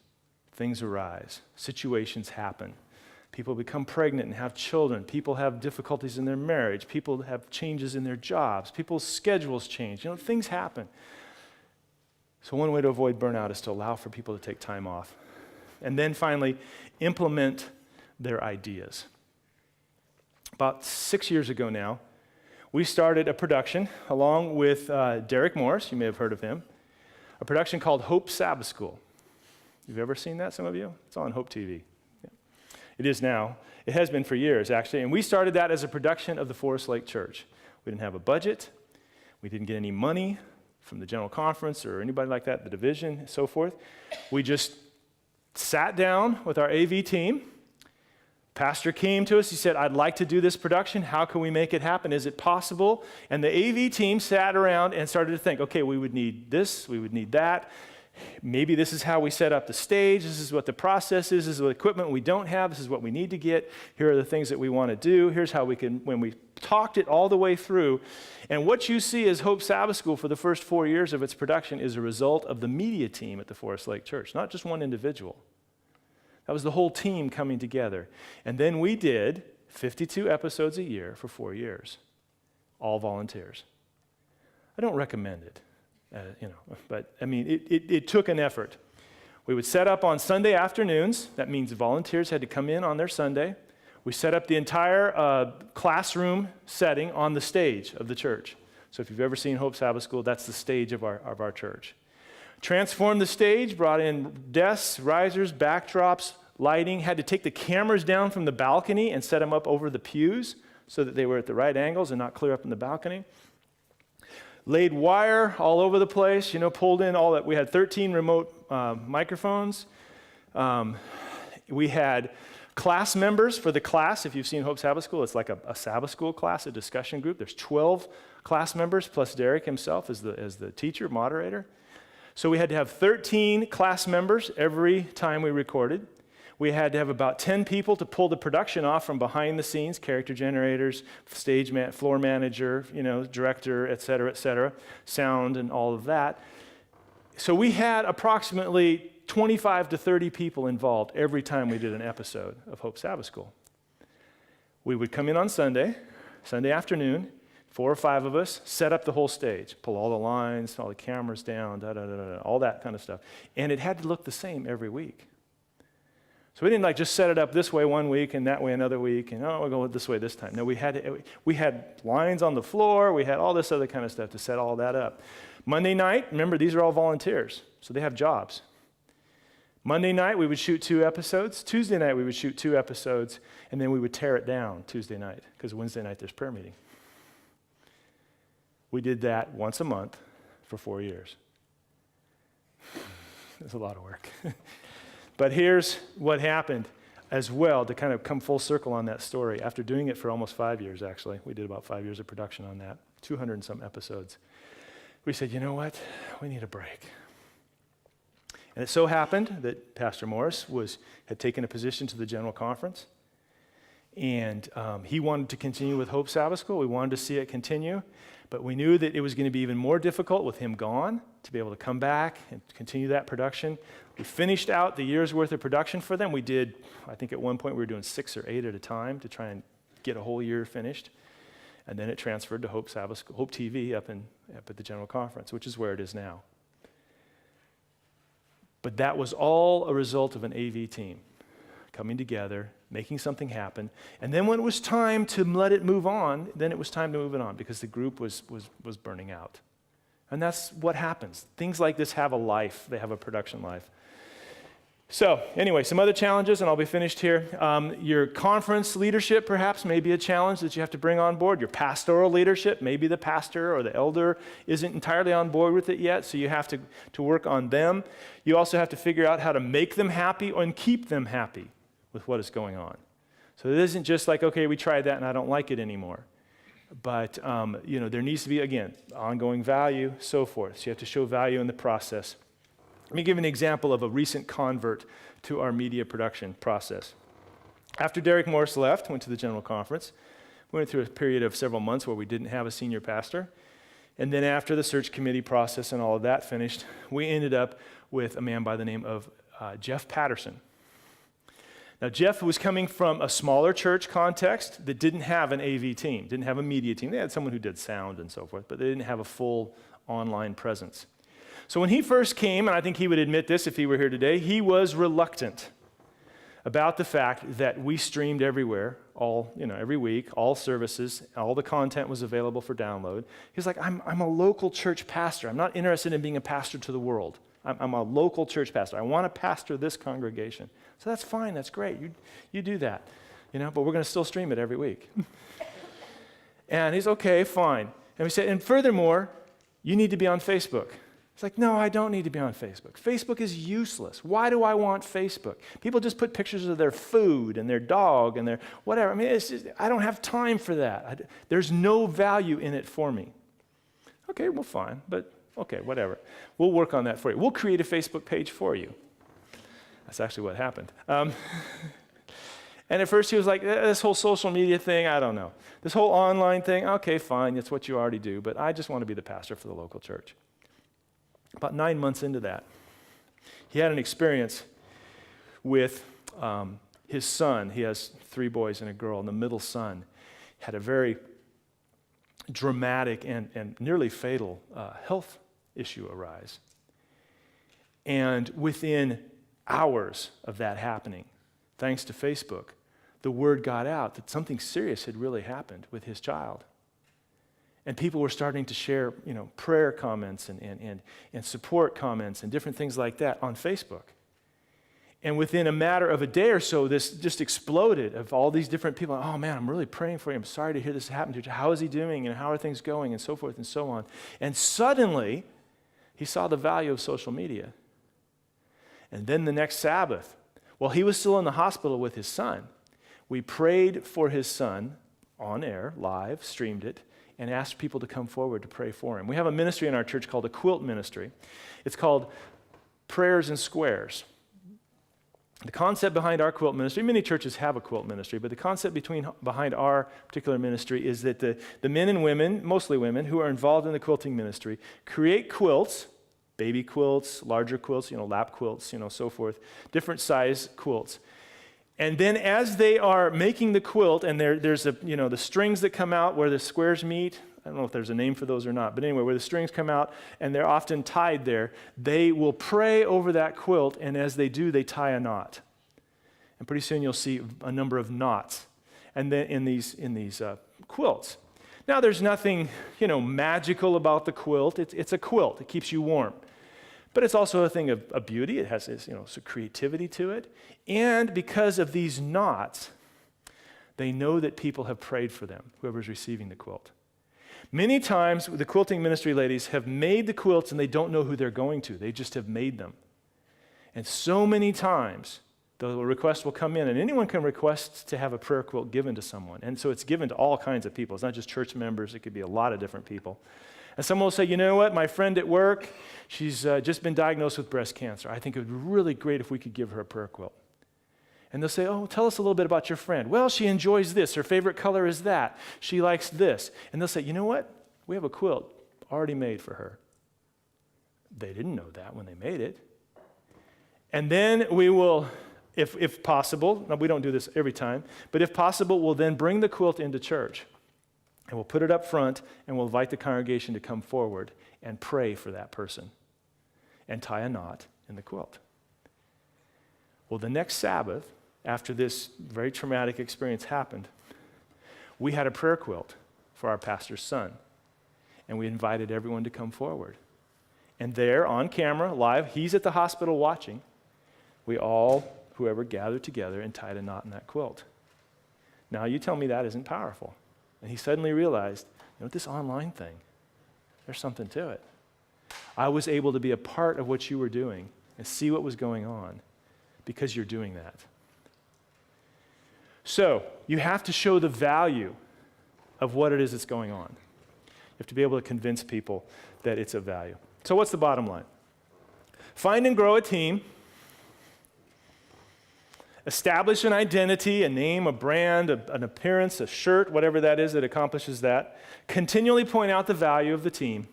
S1: Things arise. Situations happen. People become pregnant and have children. People have difficulties in their marriage. People have changes in their jobs. People's schedules change. Things happen. So one way to avoid burnout is to allow for people to take time off. And then finally, implement their ideas. About 6 years ago now, we started a production along with Derek Morris. You may have heard of him. A production called Hope Sabbath School. You've ever seen that, some of you? It's on Hope TV. It is now. It has been for years, actually. And we started that as a production of the Forest Lake Church. We didn't have a budget. We didn't get any money from the general conference or anybody like that, the division, and so forth. We just sat down with our AV team. Pastor came to us. He said, I'd like to do this production. How can we make it happen? Is it possible? And the AV team sat around and started to think, okay, we would need this, we would need that. Maybe this is how we set up the stage. This is what the process is. This is what equipment we don't have. This is what we need to get. Here are the things that we want to do. Here's how we can, when we talked it all the way through. And what you see as Hope Sabbath School for the first 4 years of its production is a result of the media team at the Forest Lake Church, not just one individual. That was the whole team coming together. And then we did 52 episodes a year for 4 years, all volunteers. I don't recommend it. But I mean, it took an effort. We would set up on Sunday afternoons. That means volunteers had to come in on their Sunday. We set up the entire classroom setting on the stage of the church. So if you've ever seen Hope Sabbath School, that's the stage of our church. Transformed the stage, brought in desks, risers, backdrops, lighting, had to take the cameras down from the balcony and set them up over the pews so that they were at the right angles and not clear up in the balcony. Laid wire all over the place, pulled in all that. We had 13 remote microphones. We had class members for the class. If you've seen Hope Sabbath School, it's like a Sabbath School class, a discussion group. There's 12 class members plus Derek himself as the teacher, moderator. So we had to have 13 class members every time we recorded. We had to have about 10 people to pull the production off from behind the scenes, character generators, floor manager, director, et cetera, sound and all of that. So we had approximately 25 to 30 people involved every time we did an episode of Hope Sabbath School. We would come in on Sunday afternoon, 4 or 5 of us, set up the whole stage, pull all the lines, all the cameras down, all that kind of stuff. And it had to look the same every week. So we didn't just set it up this way one week and that way another week, and we'll go this way this time. No, we had lines on the floor, we had all this other kind of stuff to set all that up. Monday night, remember, these are all volunteers, so they have jobs. Monday night, we would shoot 2 episodes. Tuesday night, we would shoot 2 episodes, and then we would tear it down Tuesday night, because Wednesday night there's prayer meeting. We did that once a month for 4 years. It's a lot of work. But here's what happened as well, to kind of come full circle on that story. After doing it for almost 5 years, actually, we did about 5 years of production on that, 200 and some episodes. We said, you know what? We need a break. And it so happened that Pastor Morris had taken a position to the General Conference, and he wanted to continue with Hope Sabbath School. We wanted to see it continue, but we knew that it was going to be even more difficult with him gone to be able to come back and continue that production. We finished out the year's worth of production for them. We did, I think at one point we were doing 6 or 8 at a time to try and get a whole year finished. And then it transferred to Hope Sabbath School, Hope TV up at the General Conference, which is where it is now. But that was all a result of an AV team coming together, making something happen. And then when it was time to let it move on, then it was time to move it on because the group was burning out. And that's what happens. Things like this have a life. They have a production life. So anyway, some other challenges, and I'll be finished here. Your conference leadership perhaps may be a challenge that you have to bring on board. Your pastoral leadership, maybe the pastor or the elder isn't entirely on board with it yet, so you have to work on them. You also have to figure out how to make them happy and keep them happy with what is going on. So it isn't just like, okay, we tried that and I don't like it anymore. But there needs to be, again, ongoing value, so forth. So you have to show value in the process. Let me give an example of a recent convert to our media production process. After Derek Morris left, went to the General Conference, we went through a period of several months where we didn't have a senior pastor. And then after the search committee process and all of that finished, we ended up with a man by the name of Jeff Patterson. Now, Jeff was coming from a smaller church context that didn't have an AV team, didn't have a media team. They had someone who did sound and so forth, but they didn't have a full online presence. So when he first came, and I think he would admit this if he were here today, he was reluctant about the fact that we streamed everywhere, every week, all services, all the content was available for download. He's like, I'm a local church pastor. I'm not interested in being a pastor to the world. I'm a local church pastor. I want to pastor this congregation. So that's fine. That's great. You do that, but we're going to still stream it every week. And he's okay, fine. And we said, and furthermore, you need to be on Facebook. It's like, no, I don't need to be on Facebook. Facebook is useless. Why do I want Facebook? People just put pictures of their food and their dog and their whatever. I mean, I don't have time for that. There's no value in it for me. Okay, well, fine, but okay, whatever. We'll work on that for you. We'll create a Facebook page for you. That's actually what happened. And at first he was like, this whole social media thing, I don't know. This whole online thing, okay, fine, it's what you already do, but I just want to be the pastor for the local church. About 9 months into that, he had an experience with his son. He has 3 boys and a girl, and the middle son had a very dramatic and nearly fatal health issue arise. And within hours of that happening, thanks to Facebook, the word got out that something serious had really happened with his child. And people were starting to share, prayer comments and support comments and different things like that on Facebook. And within a matter of a day or so, this just exploded of all these different people. Oh man, I'm really praying for you. I'm sorry to hear this happen to you. How is he doing? And how are things going? And so forth and so on. And suddenly, he saw the value of social media. And then the next Sabbath, while he was still in the hospital with his son, we prayed for his son on air, live, streamed it, and asked people to come forward to pray for him. We have a ministry in our church called a quilt ministry. It's called Prayers and Squares. The concept behind our quilt ministry, many churches have a quilt ministry, but the concept behind our particular ministry is that the men and women, mostly women, who are involved in the quilting ministry, create quilts, baby quilts, larger quilts, lap quilts, so forth, different size quilts. And then as they are making the quilt, and there's the strings that come out where the squares meet, I don't know if there's a name for those or not, but anyway, where the strings come out and they're often tied there, they will pray over that quilt, and as they do, they tie a knot. And pretty soon you'll see a number of knots and then in these quilts. Now there's nothing, magical about the quilt. It's a quilt. It keeps you warm. But it's also a thing of beauty. It has some creativity to it. And because of these knots, they know that people have prayed for them, whoever's receiving the quilt. Many times, the quilting ministry ladies have made the quilts and they don't know who they're going to. They just have made them. And so many times, The request will come in, and anyone can request to have a prayer quilt given to someone. And so it's given to all kinds of people. It's not just church members. It could be a lot of different people. And someone will say, you know what, my friend at work, she's just been diagnosed with breast cancer. I think it would be really great if we could give her a prayer quilt. And they'll say, oh, tell us a little bit about your friend. Well, she enjoys this. Her favorite color is that. She likes this. And they'll say, you know what, we have a quilt already made for her. They didn't know that when they made it. And then we will, if possible, now we don't do this every time, but if possible, we'll then bring the quilt into church. And we'll put it up front, and we'll invite the congregation to come forward and pray for that person and tie a knot in the quilt. Well, the next Sabbath, after this very traumatic experience happened, we had a prayer quilt for our pastor's son, and we invited everyone to come forward. And there, on camera, live, he's at the hospital watching. We all, whoever, gathered together and tied a knot in that quilt. Now, you tell me that isn't powerful. And he suddenly realized, you know, this online thing, there's something to it. I was able to be a part of what you were doing and see what was going on because you're doing that. So, you have to show the value of what it is that's going on. You have to be able to convince people that it's of value. So what's the bottom line? Find and grow a team. Establish an identity, a name, a brand, an appearance, a shirt, whatever that is that accomplishes that. Continually point out the value of the team.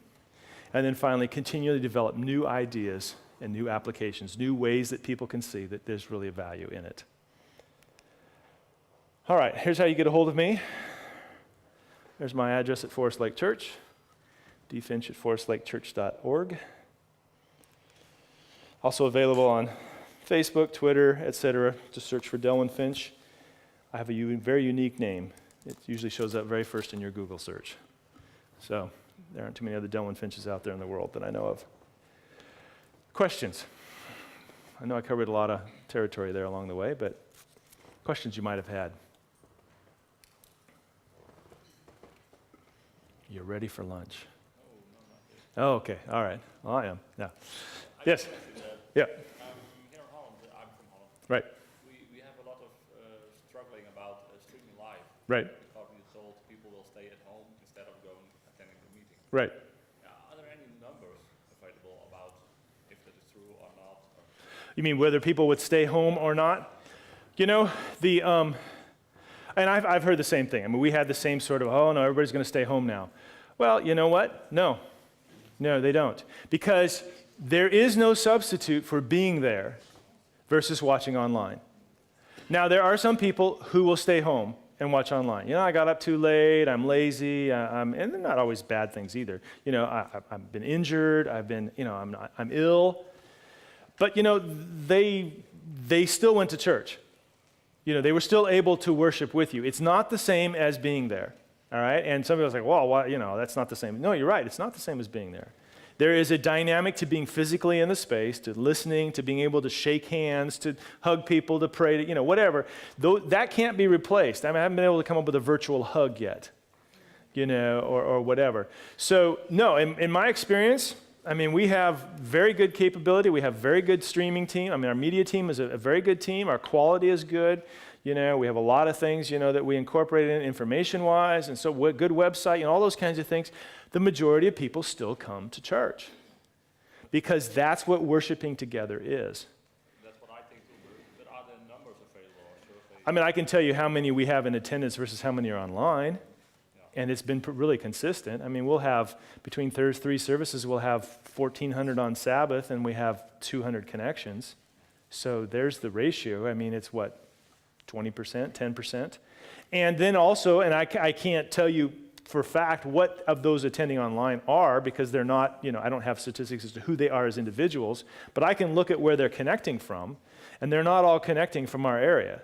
S1: And then finally, continually develop new ideas and new applications, new ways that people can see that there's really a value in it. All right, here's how you get a hold of me. There's my address at Forest Lake Church, dfinch@forestlakechurch.org. Also available on Facebook, Twitter, etc. Just search for Delwin Finch. I have a very unique name. It usually shows up very first in your Google search. So there aren't too many other Delwin Finches out there in the world that I know of. Questions? I know I covered a lot of territory there along the way, but questions you might have had. You're ready for lunch. Oh, okay. All right. Well, I am. Yeah. Yes. Yeah.
S4: Here in Holland, I'm from Holland.
S1: Right.
S4: We have a lot of struggling about streaming live.
S1: Right.
S4: Because we're told people will stay at home instead of going attending the meeting.
S1: Right.
S4: Are there any numbers available about if that is true or not?
S1: You mean whether people would stay home or not? You know, and I've heard the same thing. I mean, we had the same sort of, oh, no, everybody's going to stay home now. Well, you know what? No, they don't. Because there is no substitute for being there versus watching online. Now, there are some people who will stay home and watch online. You know, I got up too late, I'm lazy, and they're not always bad things either. You know, I've been injured, I'm ill. But, you know, they still went to church. You know, they were still able to worship with you. It's not the same as being there, all right? And some people are like, well, why, you know, that's not the same. No, you're right. It's not the same as being there. There is a dynamic to being physically in the space, to listening, to being able to shake hands, to hug people, to pray, to, you know, whatever. Though that can't be replaced. I mean, I haven't been able to come up with a virtual hug yet, you know, or whatever. So, no, in my experience, I mean, we have very good capability. We have very good streaming team. I mean, our media team is a very good team. Our quality is good. You know, we have a lot of things, you know, that we incorporate in information-wise, and so good website, you know, all those kinds of things. The majority of people still come to church because that's what worshiping together is.
S4: That's what I think too, but are there numbers available?
S1: I mean, I can tell you how many we have in attendance versus how many are online. And it's been really consistent. I mean, we'll have, between 3 services, we'll have 1,400 on Sabbath, and we have 200 connections. So there's the ratio. I mean, it's what, 20%, 10%? And then also, and I can't tell you for a fact what of those attending online are, because they're not, you know, I don't have statistics as to who they are as individuals, but I can look at where they're connecting from, and they're not all connecting from our area,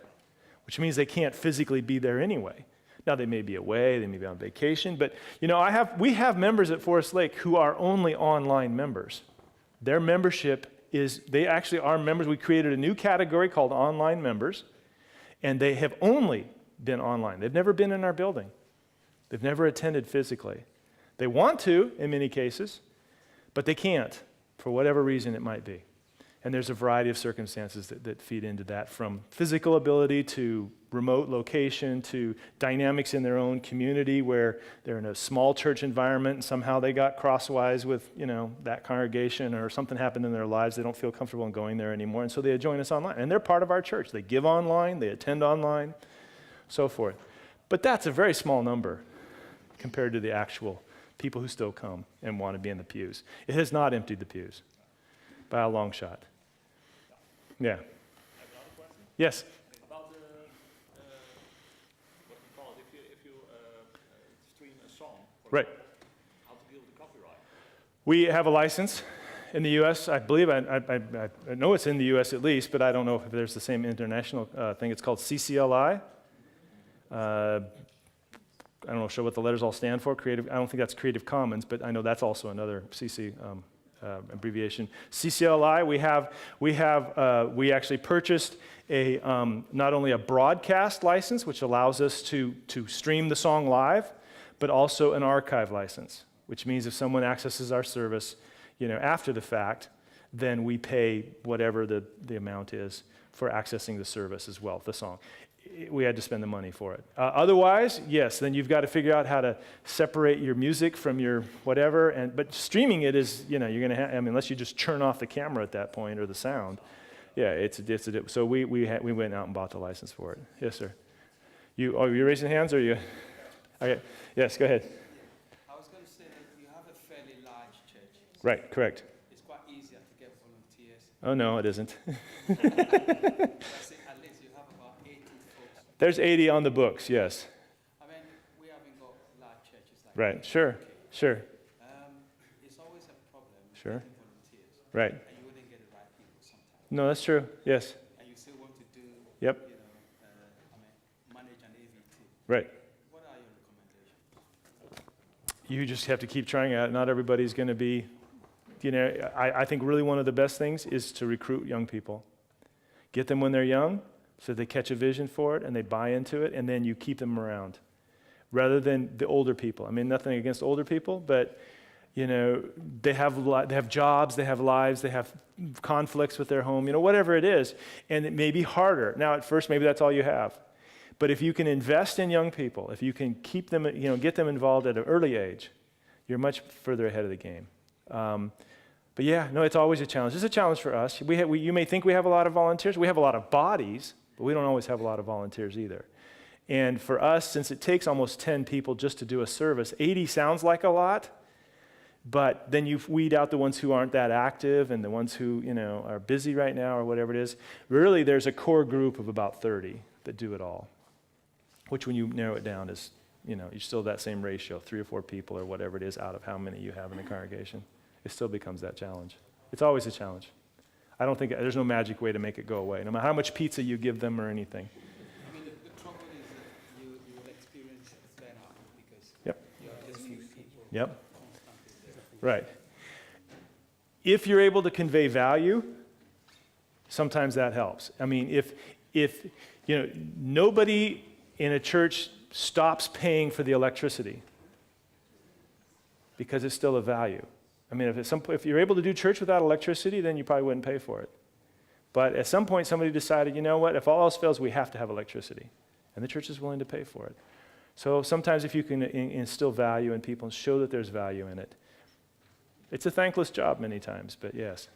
S1: which means they can't physically be there anyway. Now, they may be away, they may be on vacation, but, you know, we have members at Forest Lake who are only online members. Their membership they actually are members. We created a new category called online members, and they have only been online. They've never been in our building. They've never attended physically. They want to, in many cases, but they can't, for whatever reason it might be. And there's a variety of circumstances that feed into that, from physical ability to remote location to dynamics in their own community where they're in a small church environment and somehow they got crosswise with, that congregation, or something happened in their lives. They don't feel comfortable in going there anymore. And so they join us online. And they're part of our church. They give online, they attend online, so forth. But that's a very small number compared to the actual people who still come and want to be in the pews. It has not emptied the pews by a long shot. Yeah.
S4: I have another question.
S1: Yes.
S4: About the, what you call it, if you stream a song, for
S1: Right.
S4: example, how to deal with the copyright.
S1: We have a license in the U.S. I believe, I know it's in the U.S. at least, but I don't know if there's the same international thing. It's called CCLI. I don't know sure what the letters all stand for. I don't think that's Creative Commons, but I know that's also another CC abbreviation. CCLI. We actually purchased a not only a broadcast license, which allows us to stream the song live, but also an archive license, which means if someone accesses our service, after the fact, then we pay whatever the amount is for accessing the service as well, the song. We had to spend the money for it. Otherwise, yes, then you've got to figure out how to separate your music from your whatever. But streaming it is, you're going to have, unless you just churn off the camera at that point or the sound. Yeah, so we went out and bought the license for it. Yes, sir. You're raising hands, or you? Okay. Yes, go ahead.
S5: I was going to say that you have a fairly large church.
S1: Right, correct.
S5: It's quite easier to get volunteers.
S1: Oh, no, it isn't.
S5: I say at least you have about 80 folks.
S1: There's 80 on the books, yes.
S5: We haven't got large churches like
S1: Right,
S5: that.
S1: sure.
S5: It's always a problem
S1: Sure.
S5: getting volunteers.
S1: Right.
S5: And you wouldn't get the right people sometimes.
S1: No, that's true, yes.
S5: And you still want to do,
S1: Yep.
S5: manage an AVT.
S1: Right.
S5: What are your recommendations?
S1: You just have to keep trying it. Not everybody's going to be, I think really one of the best things is to recruit young people. Get them when they're young so they catch a vision for it and they buy into it, and then you keep them around rather than the older people. Nothing against older people, but they have jobs, they have lives, they have conflicts with their home, whatever it is, and it may be harder. Now, at first, maybe that's all you have. But if you can invest in young people, if you can keep them, get them involved at an early age, you're much further ahead of the game. But yeah, no, it's always a challenge. It's a challenge for us. You may think we have a lot of volunteers. We have a lot of bodies, but we don't always have a lot of volunteers either. And for us, since it takes almost 10 people just to do a service, 80 sounds like a lot, but then you weed out the ones who aren't that active and the ones who, are busy right now or whatever it is. Really, there's a core group of about 30 that do it all, which when you narrow it down is, you still have that same ratio, 3 or 4 people or whatever it is out of how many you have in the congregation. It still becomes that challenge. It's always a challenge. I don't think, there's no magic way to make it go away, no matter how much pizza you give them or anything.
S5: The trouble is that you will experience burnout because
S1: Yep.
S5: you have just few people
S1: Yep.
S5: constantly there.
S1: Right. If you're able to convey value, sometimes that helps. If nobody in a church stops paying for the electricity because it's still a value. If you're able to do church without electricity, then you probably wouldn't pay for it. But at some point, somebody decided, if all else fails, we have to have electricity. And the church is willing to pay for it. So sometimes if you can instill value in people and show that there's value in it, it's a thankless job many times, but yes.